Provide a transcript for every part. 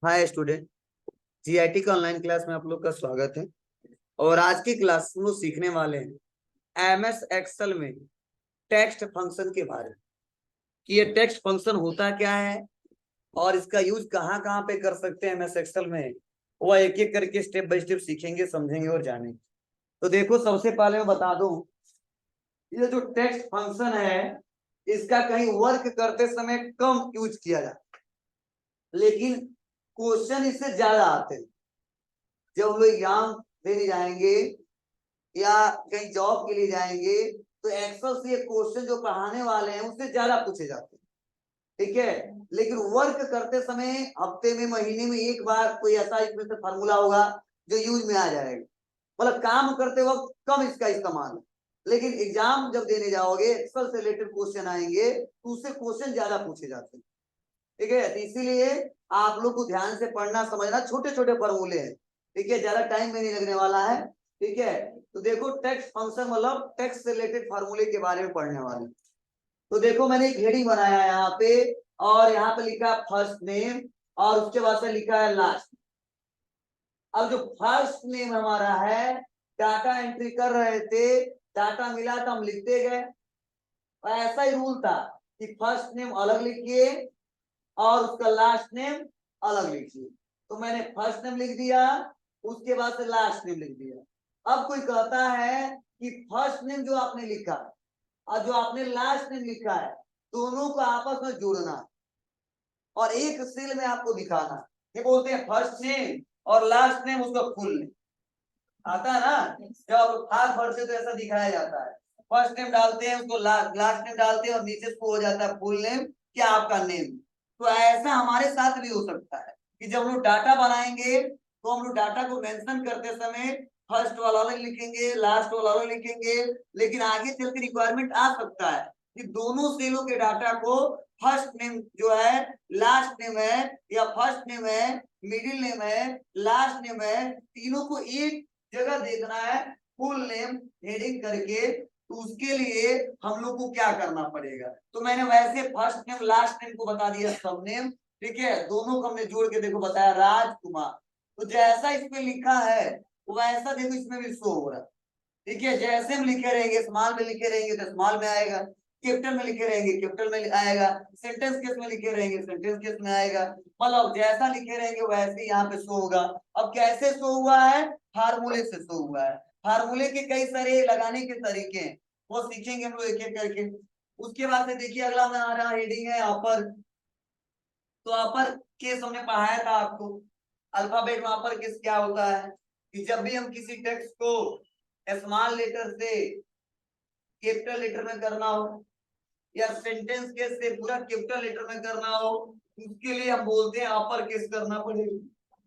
Hi student. GIT का online class में आप लोग का स्वागत है। और आज की क्लास हम लोग सीखने वाले हैं एमएस एक्सेल में टेक्स्ट फंक्शन के बारे में कि ये टेक्स्ट फंक्शन होता क्या है और इसका यूज कहाँ कहाँ पे कर सकते हैं एमएस एक्सेल में। वो एक एक करके स्टेप बाय स्टेप सीखेंगे, समझेंगे और जानेंगे। तो देखो, सबसे पहले मैं बता दूं, ये जो टेक्स्ट फंक्शन है इसका कहीं वर्क करते समय कम यूज किया जाता है, लेकिन क्वेश्चन इससे ज्यादा आते हैं। जब हम लोग एग्जाम देने जाएंगे या कहीं जॉब के लिए जाएंगे तो एक्सेल से क्वेश्चन जो पढ़ाने वाले हैं उससे ज्यादा पूछे जाते हैं। ठीक है, लेकिन वर्क करते समय हफ्ते में महीने में एक बार कोई ऐसा इसमें से फार्मूला होगा जो यूज में आ जाएगा। मतलब काम करते वक्त कम इसका इस्तेमाल है, लेकिन एग्जाम जब देने जाओगे एक्सेल से रिलेटेड क्वेश्चन आएंगे तो उससे क्वेश्चन ज्यादा पूछे जाते हैं। ठीक है, तो इसीलिए आप लोग को ध्यान से पढ़ना समझना, छोटे छोटे फॉर्मूले हैं। ठीक है, ज्यादा टाइम में नहीं लगने वाला है। ठीक है, तो देखो टेक्स्ट फंक्शन मतलब टेक्स्ट से रिलेटेड फार्मूले के बारे में पढ़ने वाले। तो देखो मैंने एक हेडिंग बनाया है यहाँ पे, और यहाँ पे लिखा फर्स्ट नेम और उसके बाद से लिखा है लास्ट। अब जो फर्स्ट नेम हमारा है, डाटा एंट्री कर रहे थे, डाटा मिला तो हम लिखते गए। और ऐसा ही रूल था कि फर्स्ट नेम अलग लिखिए और उसका लास्ट नेम अलग लिखिए। तो मैंने फर्स्ट नेम लिख दिया, उसके बाद से लास्ट नेम लिख दिया। अब कोई कहता है कि फर्स्ट नेम जो आपने लिखा और जो आपने लास्ट नेम लिखा है दोनों को आपस में जोड़ना और एक सेल में आपको दिखाना। ये बोलते हैं फर्स्ट नेम और लास्ट नेम उसका फुल नेम। आता है ना, जब हाथ भर से तो ऐसा दिखाया जाता है। फर्स्ट नेम डालते हैं, उसको लास्ट नेम डालते हैं और नीचे को हो जाता है फुल नेम, क्या आपका नेम। तो ऐसा हमारे साथ भी हो सकता है कि जब हम लोग डाटा बनाएंगे तो हम लोग डाटा को मेंशन करते समय फर्स्ट वाला अलग लिखेंगे, लास्ट वाला अलग लिखेंगे। लेकिन आगे चल के रिक्वायरमेंट आ सकता है कि दोनों सेलों के डाटा को फर्स्ट नेम जो है, लास्ट नेम है, या फर्स्ट नेम है, मिडिल नेम है, लास्ट नेम है, तीनों को एक जगह देखना है फुल नेम हेडिंग करके। तो उसके लिए हम लोग को क्या करना पड़ेगा, तो मैंने वैसे फर्स्ट नेम लास्ट नेम को बता दिया सब नेम। ठीक है, दोनों को हमने जोड़ के देखो बताया राजकुमार। तो जैसा इसमें लिखा है वैसा देखो इसमें भी शो हो रहा है। ठीक है, जैसे हम लिखे रहेंगे स्मॉल में लिखे रहेंगे तो स्मॉल में आएगा, कैपिटल में लिखे रहेंगे कैपिटल में आएगा, सेंटेंस केस में लिखे रहेंगे सेंटेंस केस में आएगा। मतलब जैसा लिखे रहेंगे वैसे यहाँ पे शो होगा। अब कैसे शो हुआ है, फार्मूले से शो हुआ है। फार्मूले के कई सारे लगाने के तरीके हैं, वो सीखेंगे हम लोग एक एक करके। उसके बाद से देखिए अगला में आ रहा हेडिंग है अपर। तो अपर केस हमने पढ़ाया था आपको, अल्फाबेट में अपर केस क्या होता है कि जब भी हम किसी टेक्स्ट को स्मॉल लेटर से कैपिटल लेटर में करना हो या सेंटेंस केस से पूरा कैपिटल लेटर में करना हो, उसके लिए हम बोलते हैं अपर केस करना पड़ेगा।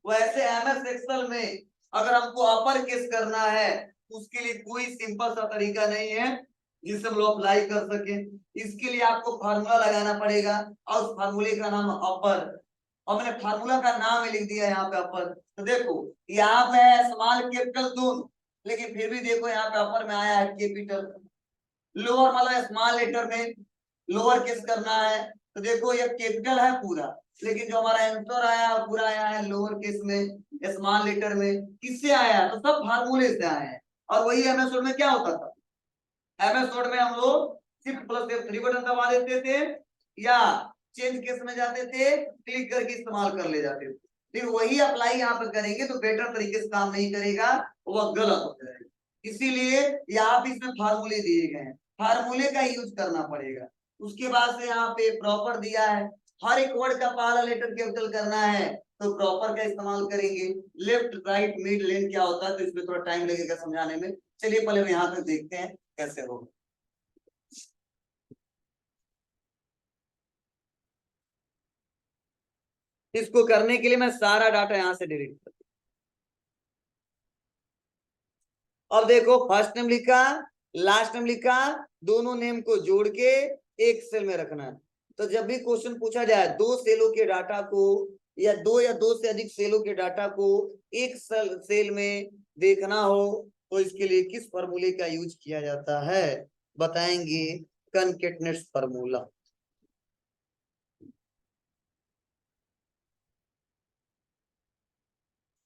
वैसे एमएस एक्सेल में अगर हमको अपर केस करना है उसके लिए कोई सिंपल सा तरीका नहीं है जिससे हम लोग अप्लाई कर सके। इसके लिए आपको फार्मूला लगाना पड़ेगा और उस फार्मूले का नाम अपर। और मैंने फार्मूला का नाम ही लिख दिया यहाँ पे अपर। तो देखो यहाँ पे है स्मॉल कैपिटल दोनों, लेकिन फिर भी देखो यहाँ पे अपर में आया है कैपिटल। लोअर मतलब स्मॉल लेटर में लोअर केस करना है तो देखो ये कैपिटल है पूरा, लेकिन जो हमारा आंसर आया पूरा आया है लोअर केस में स्मॉल लेटर में। किससे आया, तो सब फार्मूले से आए हैं। और वही एमएस वर्ड में क्या होता था, एमएस वर्ड में हम लोग शिफ्ट प्लस F3 बटन दबा देते थे या चेंज केस में जाते थे, क्लिक करके इस्तेमाल कर ले जाते थे। लेकिन वही अप्लाई यहाँ पे करेंगे तो बेटर तरीके से काम नहीं करेगा, वह गलत हो जाएगा। इसीलिए यहाँ पे इसमें फार्मूले दिए गए हैं, फार्मूले का यूज करना पड़ेगा। उसके बाद से यहाँ पे प्रॉपर दिया है, हर एक वर्ड का पहला लेटर कैपिटल करना है तो प्रॉपर का इस्तेमाल करेंगे। लेफ्ट राइट मिड लेन क्या होता है, तो इसमें थोड़ा टाइम लगेगा समझाने में। चलिए पहले यहाँ तक देखते हैं कैसे होगा। इसको करने के लिए मैं सारा डाटा यहां से डिलीट कर, अब देखो फर्स्ट नेम लिखा लास्ट नेम लिखा, दोनों नेम को जोड़ के एक सेल में रखना है। तो जब भी क्वेश्चन पूछा जाए दो सेलों के डाटा को या दो से अधिक सेलों के डाटा को एक सेल में देखना हो तो इसके लिए किस फॉर्मूले का यूज किया जाता है, बताएंगे कनकेटनेट्स फॉर्मूला।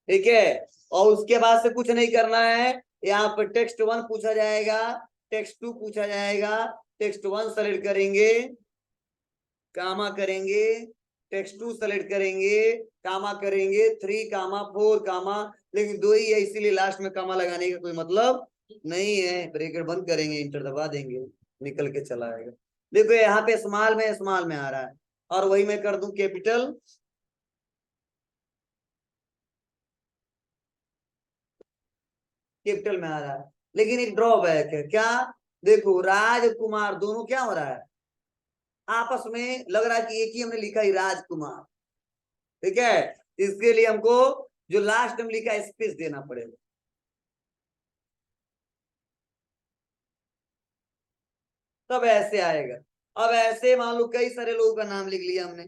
ठीक है। और उसके बाद से कुछ नहीं करना है, यहाँ पर टेक्स्ट 1 पूछा जाएगा, टेक्स्ट 2 पूछा जाएगा, टेक्स्ट 1 सेलेक्ट करेंगे, कामा करेंगे, टेक्स्ट 2 सेलेक्ट करेंगे, कामा करेंगे, 3 कामा 4 कामा, लेकिन 2 ही है इसीलिए लास्ट में कामा लगाने का कोई मतलब नहीं है। ब्रैकेट बंद करेंगे, इंटर दबा देंगे, निकल के चला आएगा। देखो यहाँ पे स्मॉल में आ रहा है, और वही मैं कर दूं कैपिटल, कैपिटल में आ रहा है। लेकिन एक ड्रॉबैक है, क्या? देखो राजकुमार दोनों क्या हो रहा है, आपस में लग रहा है कि एक ही हमने लिखा है राजकुमार। ठीक है, इसके लिए हमको जो लास्ट में लिखा है स्पेस देना पड़ेगा। तब ऐसे आएगा। अब ऐसे मान लो कई सारे लोगों का नाम लिख लिया हमने,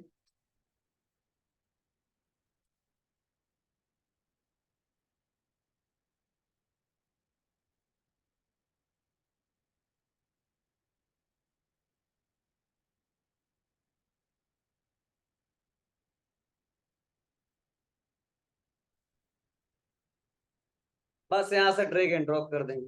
बस यहां से ड्रैग एंड ड्रॉप कर देंगे।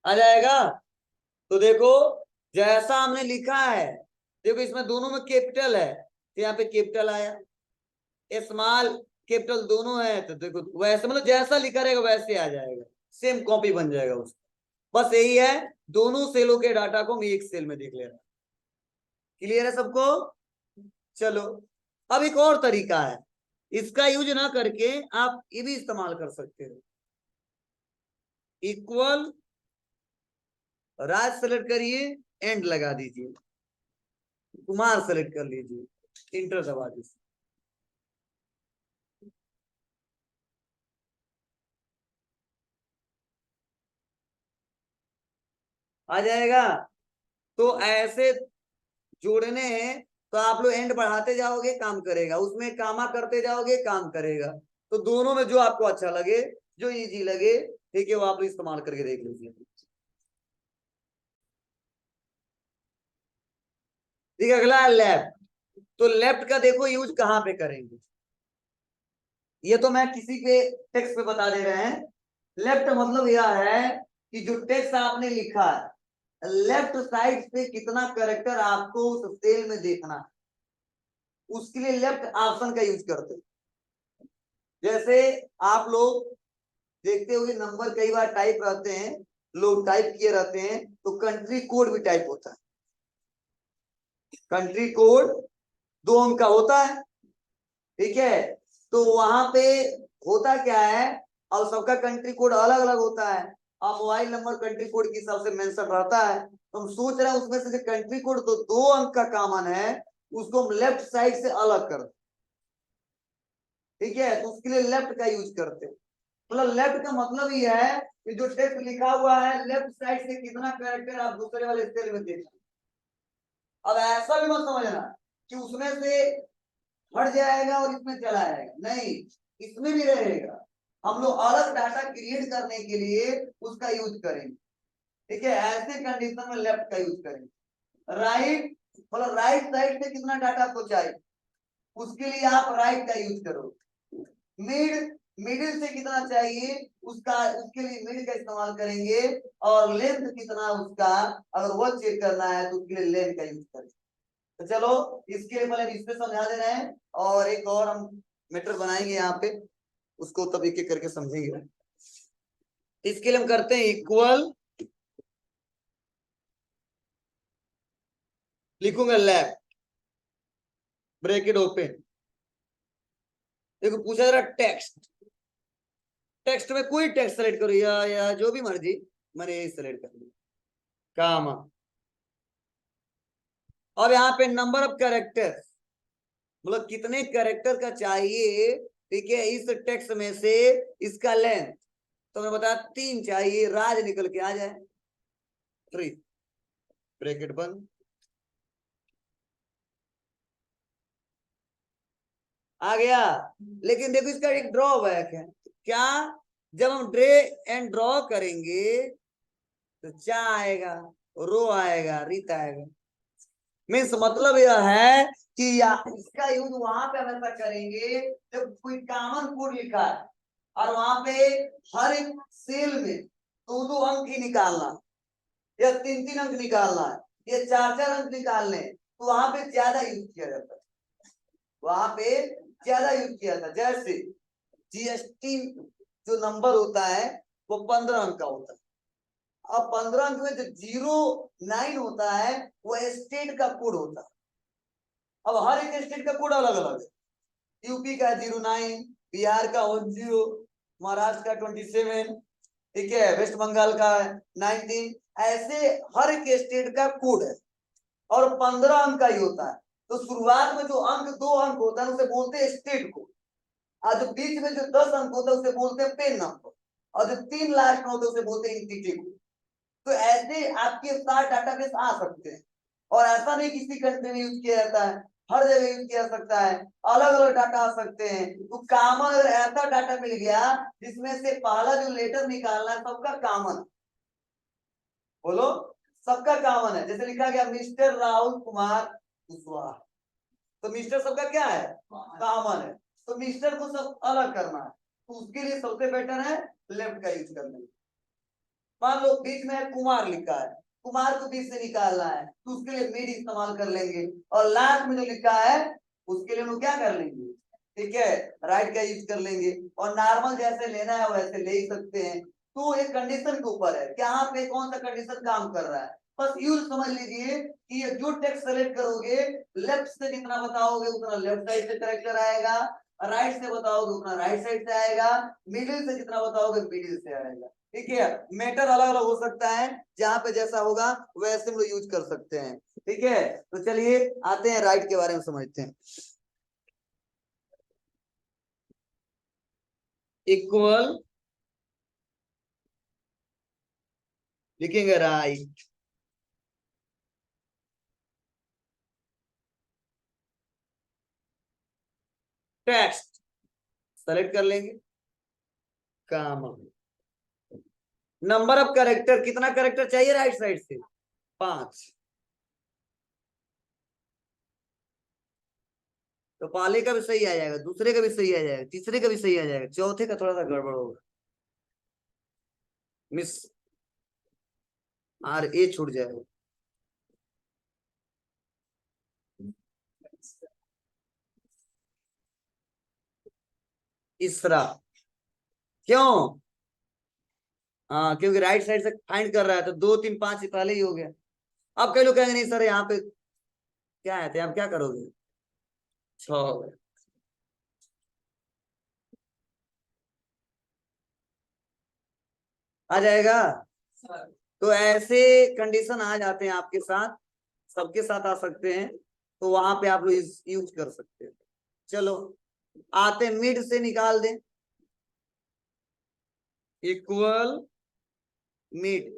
आ जाएगा। तो देखो जैसा हमने लिखा है, देखो इसमें दोनों में कैपिटल है, तो यहाँ पे कैपिटल आया, स्मॉल कैपिटल दोनों है, तो देखो वैसे मतलब जैसा लिखा रहेगा वैसे आ जाएगा, सेम कॉपी बन जाएगा उसका। बस यही है, दोनों सेलों के डाटा को हम एक सेल में देख ले रहे हैं। क्लियर है सबको? चलो, अब एक और तरीका है, इसका यूज ना करके आप ये भी इस्तेमाल कर सकते हो। इक्वल राज सेलेक्ट करिए, एंड लगा दीजिए, कुमार सेलेक्ट कर लीजिए, इंटर दबा दीजिए, आ जाएगा। तो ऐसे जोड़ने हैं, तो आप लोग एंड बढ़ाते जाओगे काम करेगा, उसमें कामा करते जाओगे काम करेगा। तो दोनों में जो आपको अच्छा लगे, जो इजी लगे, ठीक है, वो आप लोग इस्तेमाल करके देख लीजिए। ठीक है, अगला है लेफ्ट। तो लेफ्ट का देखो यूज कहां पे करेंगे, ये तो मैं किसी पे टेक्स्ट पे बता दे रहे हैं। लेफ्ट मतलब यह है कि जो टेक्स्ट आपने लिखा है, लेफ्ट साइड से कितना करेक्टर आपको उस सेल में देखना है, उसके लिए लेफ्ट ऑप्शन का यूज करते हैं। जैसे आप लोग देखते हुए नंबर कई बार टाइप रहते हैं, लोग टाइप किए रहते हैं, तो कंट्री कोड भी टाइप होता है। कंट्री कोड 2 अंक का होता है, ठीक है। तो वहां पे होता क्या है, और सबका कंट्री कोड अलग अलग होता है, और मोबाइल नंबर कंट्री कोड के हिसाब से मेंशन रहता है। तो हम सोच रहे हैं उसमें से जो कंट्री कोड तो 2 अंक का कॉमन है, उसको हम लेफ्ट साइड से अलग कर दें। ठीक है, तो उसके लिए लेफ्ट का यूज करते हैं। मतलब लेफ्ट का मतलब ये है कि जो टेक्स्ट लिखा हुआ है, लेफ्ट साइड से कितना कैरेक्टर आप दूसरे वाले सेल में देखना। अब ऐसा भी मत समझना कि उसमें से हट जाएगा और इसमें चला आएगा, नहीं, इसमें भी रहेगा। हम लोग अलग डाटा क्रिएट करने के लिए उसका यूज करेंगे। ठीक है, ऐसे कंडीशन में लेफ्ट का यूज करेंगे। राइट मतलब राइट साइड से कितना डाटा आपको चाहिए, उसके लिए आप राइट का यूज करो। मिड मिडिल से कितना चाहिए, उसका उसके लिए मिड का इस्तेमाल करेंगे। और लेंथ कितना उसका, अगर वो चेक करना है तो उसके लिए लेंथ का यूज करेंगे। तो चलो, इसके लिए पहले इस पे समझा दे रहे हैं, और एक और हम मैटर बनाएंगे यहाँ पे, उसको तब एक एक करके समझेंगे। इसके लिए हम करते हैं इक्वल, लिखूंगा लेफ्ट, ब्रैकेट ओपन। देखो पूछा जरा टेक्स्ट, टेक्स्ट में कोई टेक्स्ट सेलेक्ट करो, या जो भी मर्जी, मैंने यही सेलेक्ट कर लिया, कामा। अब यहाँ पे नंबर ऑफ कैरेक्टर, मतलब कितने कैरेक्टर का चाहिए, ठीक है, इस टेक्स्ट में से इसका लेंथ, तो मैं बता 3 चाहिए, राज निकल के आ जाए, 3, ब्रैकेट बंद, आ गया। लेकिन देखो इसका एक ड्रॉबैक है, क्या? जब हम ड्रे एंड ड्रॉ करेंगे, तो चा आएगा, रो आएगा, रित आएगा। मीन्स मतलब यह है कि इसका यूज वहां पे हमेशा करेंगे जब कोई कॉमन कोड लिखा है और वहां पे हर एक सेल में दो दो अंक ही निकालना या तीन तीन अंक निकालना है या चार चार अंक निकालने, तो वहां पे ज्यादा यूज किया जाता है, वहां पे ज्यादा यूज किया था। जैसे जीएसटी जो नंबर होता है वो 15 अंक का होता है। अब 15 अंक में जो 09 होता है वो स्टेट का कोड होता है। अब हर एक स्टेट का कोड अलग अलग है। यूपी का 09, बिहार का 10, महाराष्ट्र का 27, ठीक है, वेस्ट बंगाल का 19, ऐसे हर एक स्टेट का कोड है और 15 अंक का ही होता है। तो शुरुआत में जो अंक 2 अंक होता है उसे बोलते हैं स्टेट कोड, और जो बीच में जो 10 अंक होता है उसे बोलते हैं पेन नंबर, और जो 3 लास्ट में होते हैं उसे बोलते हैं एंटिटी कोड। तो ऐसे आपके साथ डाटाबेस आ सकते हैं, और ऐसा नहीं किसी कंट्री में यूज किया जाता है, हर जगह यूज किया जा सकता है, अलग अलग डाटा आ सकते हैं। तो कॉमन अगर ऐसा डाटा मिल गया जिसमें से पहला जो लेटर निकालना है सबका कॉमन, बोलो सबका कॉमन है। जैसे लिखा गया मिस्टर राहुल कुमार कुशवाहा, तो मिस्टर सबका क्या है, कॉमन है। तो मिस्टर को सब अलग करना है, तो उसके लिए सबसे बेटर है लेफ्ट का यूज करना। मान लो बीच में कुमार लिखा है, कुमार को बीच से निकालना है, तो उसके लिए मिड इस्तेमाल कर लेंगे, और लास्ट में जो लिखा है उसके लिए हम क्या कर लेंगे, ठीक है, राइट का यूज कर लेंगे। और नॉर्मल जैसे लेना है वैसे ले ही सकते हैं। तो एक कंडीशन के ऊपर है कि यहाँ पे कौन सा कंडीशन काम कर रहा है। बस यूज समझ लीजिए कि ये जो टेक्स्ट सेलेक्ट करोगे, लेफ्ट से जितना बताओगे उतना लेफ्ट साइड से करेक्टर आएगा, राइट से बताओगे उतना राइट साइड से आएगा, मिडिल से जितना बताओगे मिडिल से आएगा। ठीक है, मैटर अलग अलग हो सकता है, जहां पे जैसा होगा वैसे हम लोग यूज कर सकते हैं। ठीक है, तो चलिए आते हैं राइट के बारे में समझते हैं। इक्वल लिखेंगे राइट, टेक्स्ट सेलेक्ट कर लेंगे, काम, नंबर ऑफ कैरेक्टर, कितना कैरेक्टर चाहिए राइट साइड से, 5। तो पहले का भी सही आ जाएगा, दूसरे का भी सही आ जाएगा, तीसरे का भी सही आ जाएगा, चौथे का थोड़ा सा गड़बड़ होगा, मिस आर ए छूट जाएगा। इसरा, क्यों, हाँ क्योंकि राइट साइड से फाइंड कर रहा है, तो 2 3 5 से पहले ही हो गया। अब कई लोग कहेंगे नहीं सर यहाँ पे क्या है, तो आप क्या करोगे, 6 आ जाएगा। तो ऐसे कंडीशन आ जाते हैं आपके साथ, सबके साथ आ सकते हैं, तो वहां पे आप लोग यूज कर सकते हैं। चलो आते मिड से निकाल दें, इक्वल मिड,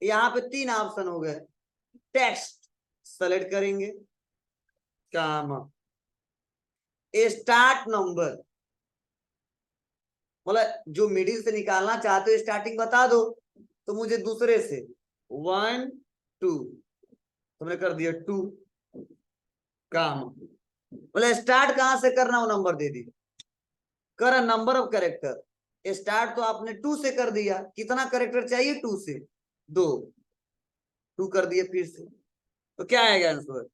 यहाँ पे 3 ऑप्शन हो गए, टेक्स्ट सेलेक्ट करेंगे, काम, स्टार्ट नंबर, मतलब जो मिडिल से निकालना चाहते हो स्टार्टिंग बता दो, तो मुझे दूसरे से 1 2, तुमने कर दिया 2, काम, बोले स्टार्ट कहां से करना वो नंबर दे दी, कर नंबर ऑफ कैरेक्टर, स्टार्ट तो आपने 2 से कर दिया, कितना कैरेक्टर चाहिए 2 से 2, 2 कर दिए फिर से, तो क्या आएगा आंसर,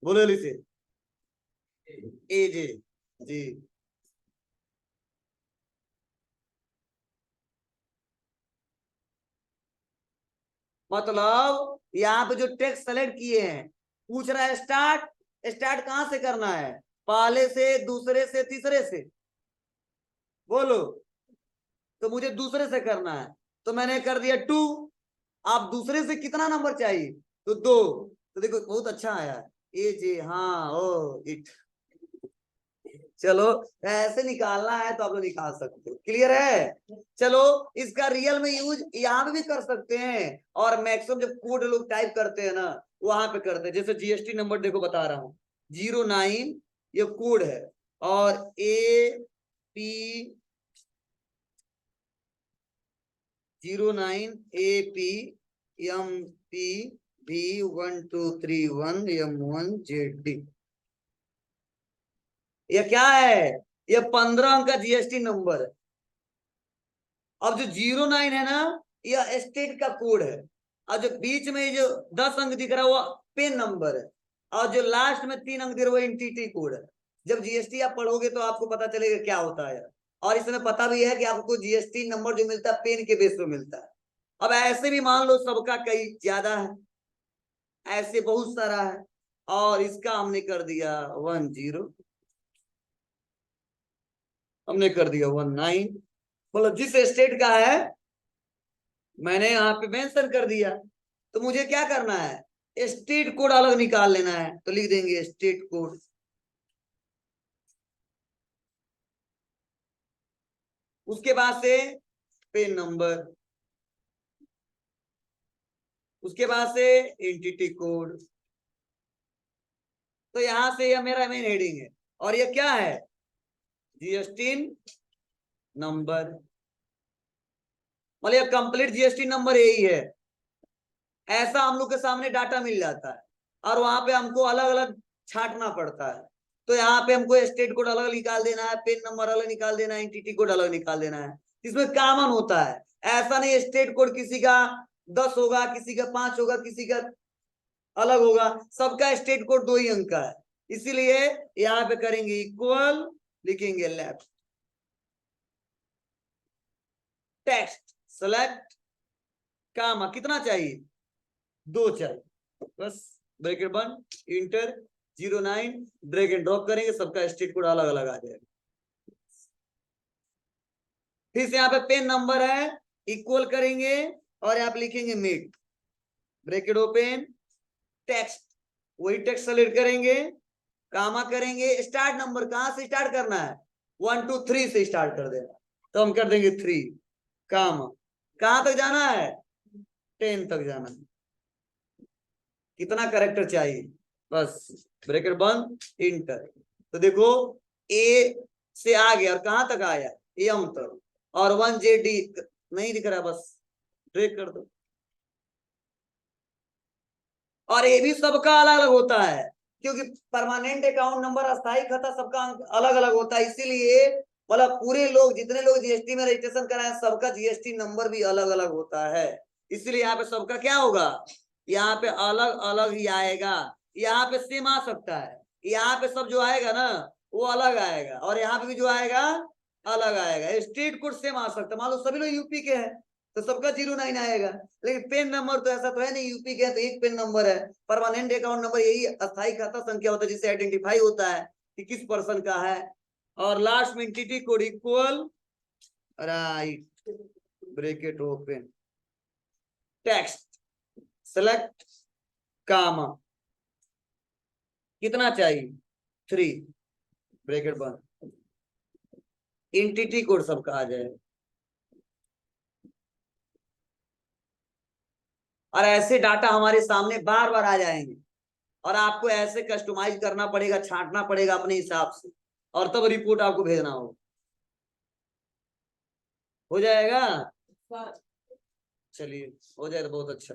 बोलो से ए जे जी। मतलब यहाँ पे जो टेक्स्ट सेलेक्ट किए हैं, पूछ रहा है स्टार्ट, स्टार्ट कहां से करना है, पहले से, दूसरे से, तीसरे से, बोलो, तो मुझे दूसरे से करना है, तो मैंने कर दिया 2। आप दूसरे से कितना नंबर चाहिए, तो 2, तो देखो बहुत अच्छा आया, ए जे, हाँ ओ इट। चलो ऐसे निकालना है तो आप लोग निकाल सकते हो, क्लियर है। चलो इसका रियल में यूज यहाँ पे भी कर सकते हैं, और मैक्सिमम जब कोड लोग टाइप करते हैं ना वहां पे करते हैं। जैसे जीएसटी नंबर देखो बता रहा हूँ, 09 ये कोड है, और ए पी 09 APMPV1231M1ZD। ये क्या है? ये 15 अंक का जीएसटी नंबर है। अब जो 09 है ना, यह स्टेट का कोड है, और जो बीच में जो 10 अंक दिख रहा है वो पिन नंबर है, और जो लास्ट में 3 अंक दिख रहा है वो एंटिटी कोड है। जब जीएसटी आप पढ़ोगे तो आपको पता चलेगा क्या होता है, और इसमें पता भी है कि आपको जीएसटी नंबर जो मिलता है पेन के बेस पे मिलता है। अब ऐसे भी मान लो सबका कई ज्यादा है, ऐसे बहुत सारा है, और इसका हमने कर दिया 10, हमने कर दिया 19, मतलब जिस स्टेट का है मैंने यहाँ पे मेंशन कर दिया। तो मुझे क्या करना है, स्टेट कोड अलग निकाल लेना है, तो लिख देंगे स्टेट कोड। उसके बाद से पेन नंबर, उसके बाद से एंटिटी कोड। तो यहां से यह मेरा मेन हेडिंग है, और ये क्या है, जीएसटी नंबर, मतलब कंप्लीट जीएसटी नंबर यही है। ऐसा हम लोग के सामने डाटा मिल जाता है, और वहां पे हमको अलग अलग छांटना पड़ता है। तो यहाँ पे हमको स्टेट कोड अलग निकाल देना है, पेन नंबर अलग निकाल देना है, एंटिटी कोड अलग निकाल देना है। इसमें कॉमन होता है, ऐसा नहीं स्टेट कोड किसी का 10 होगा, किसी का 5 होगा, किसी का अलग होगा, सबका स्टेट कोड 2 ही अंक का है। इसीलिए यहाँ पे करेंगे इक्वल, लिखेंगे लेफ्ट, टेक्स्ट सेलेक्ट, कामा कितना चाहिए, 2 चाहिए बस, ब्रैकेट बंद, इंटर, 09, ड्रैग एंड ड्रॉप करेंगे, सबका स्टेट कोड अलग अलग आ जाएगा। फिर से यहाँ पे पेन नंबर है, इक्वल करेंगे, और यहाँ पे लिखेंगे मेक, ब्रैकेट ओपन, टेक्स्ट, वही टेक्स्ट सेलेक्ट करेंगे, कामा करेंगे, स्टार्ट नंबर कहां से स्टार्ट करना है, 1 2 3 से स्टार्ट कर देना, तो हम कर देंगे 3, कामा, कहां तक जाना है, 10 तक जाना है। कितना करेक्टर चाहिए, बस ब्रैकेट बंद, इंटर। तो देखो ए से आ गया, और कहां तक आया, एम तक, और 1ZD नहीं दिख रहा, बस ड्रैग कर दो। और ये भी सबका अलग अलग होता है, क्योंकि परमानेंट अकाउंट नंबर, अस्थायी खाता, सबका अलग अलग होता है। इसीलिए मतलब पूरे लोग, जितने लोग जीएसटी में रजिस्ट्रेशन कराए, सबका जीएसटी नंबर भी अलग अलग होता है। इसीलिए यहाँ पे सबका क्या होगा, यहाँ पे अलग अलग ही आएगा। यहाँ पे सेम आ सकता है, यहाँ पे सब जो आएगा ना वो अलग आएगा, और यहाँ पे भी जो आएगा अलग आएगा। स्टेट कोड सेम आ सकता है, मान लो सभी लोग यूपी के हैं तो सबका 09 आएगा, लेकिन पेन नंबर तो ऐसा तो है नहीं, यूपी के तो एक पेन नंबर है। परमानेंट अकाउंट नंबर यही अस्थायी खाता संख्या होता है, जिससे आइडेंटिफाई होता है कि किस पर्सन का है। और लास्ट में entity code equal, right, bracket open, text select, comma, कितना चाहिए, 3, ब्रैकेट बंद, एंटिटी कोड सबका आ जाए। और ऐसे डाटा हमारे सामने बार बार आ जाएंगे, और आपको ऐसे कस्टमाइज करना पड़ेगा, छांटना पड़ेगा अपने हिसाब से, और तब रिपोर्ट आपको भेजना होगा। हो जाएगा, चलिए हो जाए तो बहुत अच्छा।